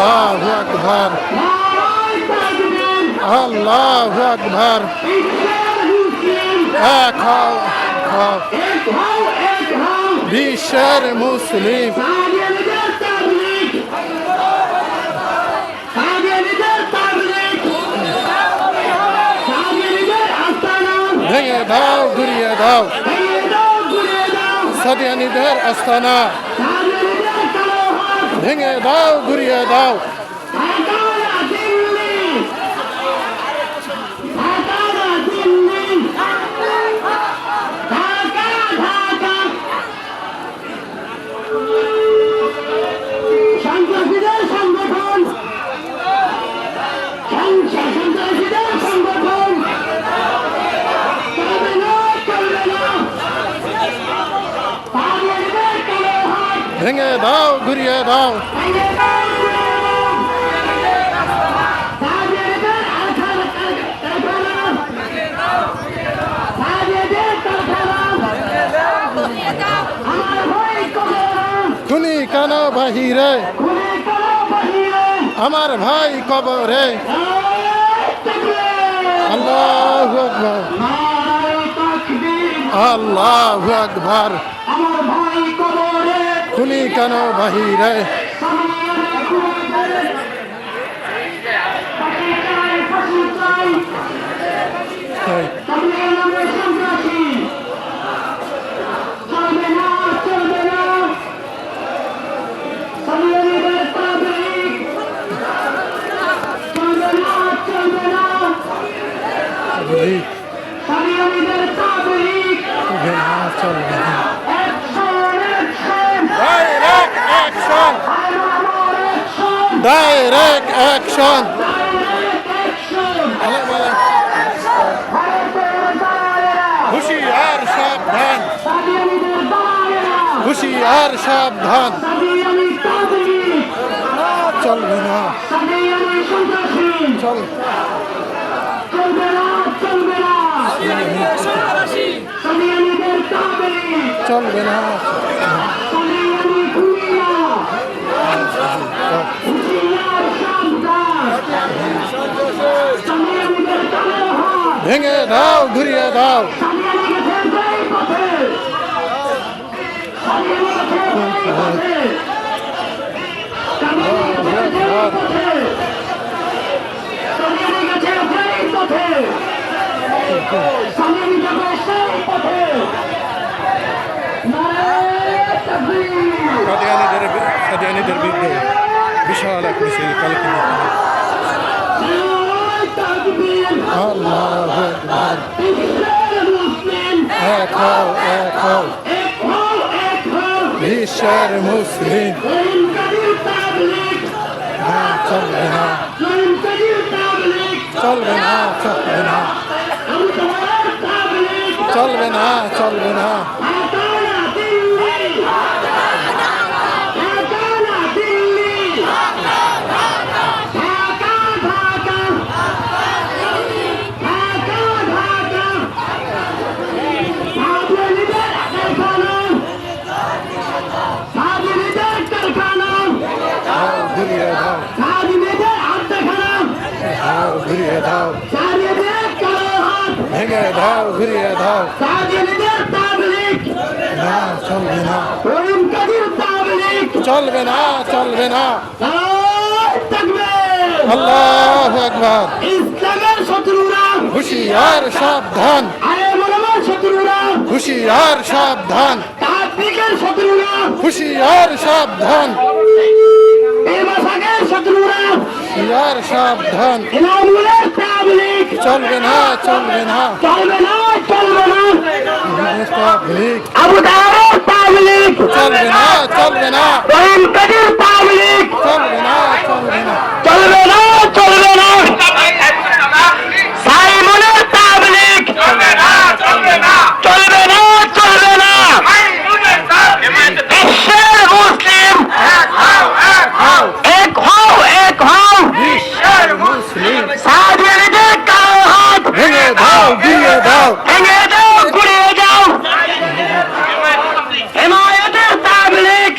আল্লাহু আকবার, আল্লাহু আকবার। এক হও, এক হও, বিশ্বের মুসলিম। ভেঙে দাও, ঘুরিয়ে দাও সাদিয়ানীদের আস্তানা। ভেঙে দাও, ঘুরিয়ে দাও। ভেঙে দাও, ঘুরিয়ে দাও। খুনি কেন বাহিরে, আমার ভাই কবরে। আল্লাহু আকবার, আল্লাহু আকবার। খুনি কেন বাহিরে, ডাইরেক্ট অ্যাকশন। হুশিয়ার সাবধান, হুশিয়ার সাবধান। চলবে না, চল চলবে না। ভেঙে দাও, ঘুরিয়ে দাও। কাদিয়ানীদের বিরুদ্ধে বিশাল এক মিছিল কালকে। আল্লাহু আকবার, এক হও, এক হও, বিশ্বের মুসলিম। চলবে না, চলবে না, চলবে না, চলবে না, চলবে না। ঘুরিয়ে দাও, ভেঙে দাও, ঘুরিয়ে দাও। না, চলবে না, চলবে না, চলবে না। আল্লাহু আকবার। ইসলামের শত্রুরা হুশিয়ার সাবধান, শত্রুরা হুশিয়ার সাবধান, তাবলীগের শত্রুরা হুশিয়ার সাবধান, শত্রুরা হুশিয়ার সাবধান। ইনামুলের তাবলীগ চলবে না, চলবে না, চলবে না, চলবে না। তাবলীগ আবু দাউদের তাবলীগ চলবে না, চলবে না, রহিম কাদির তাবলীগ চলবে না, চলবে না, চলবে না, চলবে না। সাইমনের তাবলীগ চলবে না, চলবে না, চলবে না, চলবে না। বিশ্বের মুসলিম এক হও, এক হও, এক হও, এক হও। বিশ্বের মুসলিম। সাদিয়ানীদের কালো হাত ভেঙে দাও, দিয়ে দাও। ভেঙে দাও, গুড়িয়ে দাও। হেমায়েতের তাবলীগ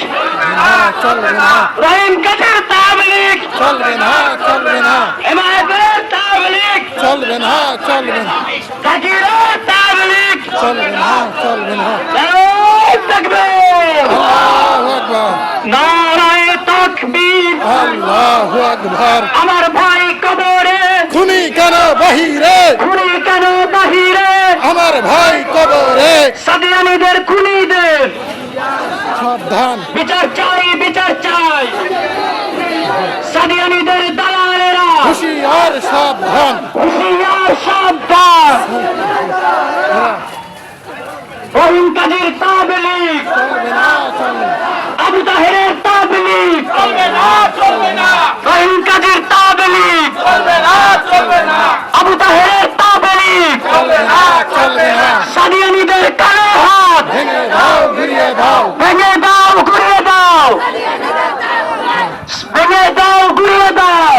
চলবে না, রহিম কাদির তাবলীগ চলবে না চলবে না হেমায়তের তাবলীগ চলবে না চলবে না জাকিরের তাবলীগ চলবে না চলবে না নারায়ে তাকবীর আল্লাহু আকবার নারায়ে তাকবীর আল্লাহু আকবার আমার ভাই কবরে খুনি কেন বাহিরে খুনি কেন বাহিরে আমার ভাই কবরে সাদিয়ানীদের খুনিদের সাবধান বিচার চাই বিচার চাই সাদিয়ানীদের দালালেরা হুঁশিয়ার সাবধান হুঁশিয়ার সাবধান রহিম কাজীর তাবলীগ চলবে না চলবে না আবু তাহেরের তাবলীগ চলবে না চলবে না রহিম কাজীর তাবলীগ চলবে না চলবে না আবু তাহেরের তাবলীগ চলবে না চলবে না সাদিয়ানীদের কালো হাত ভেঙে দাও ঘুরিয়ে দাও ভেঙে দাও ঘুরিয়ে দাও ভেঙে দাও ঘুরিয়ে দাও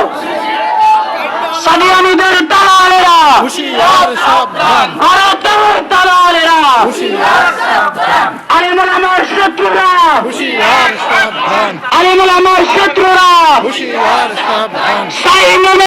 সাদিয়ানীদের দালালেরা হুঁশিয়ার সাবধান ভারতের দালালেরা হুঁশিয়ার সাবধান আলিমুল আমার শত্রুরা হুঁশিয়ার সাবধান আলিমুল আমার শত্রুরা হুঁশিয়ার সাবধান সাইমুল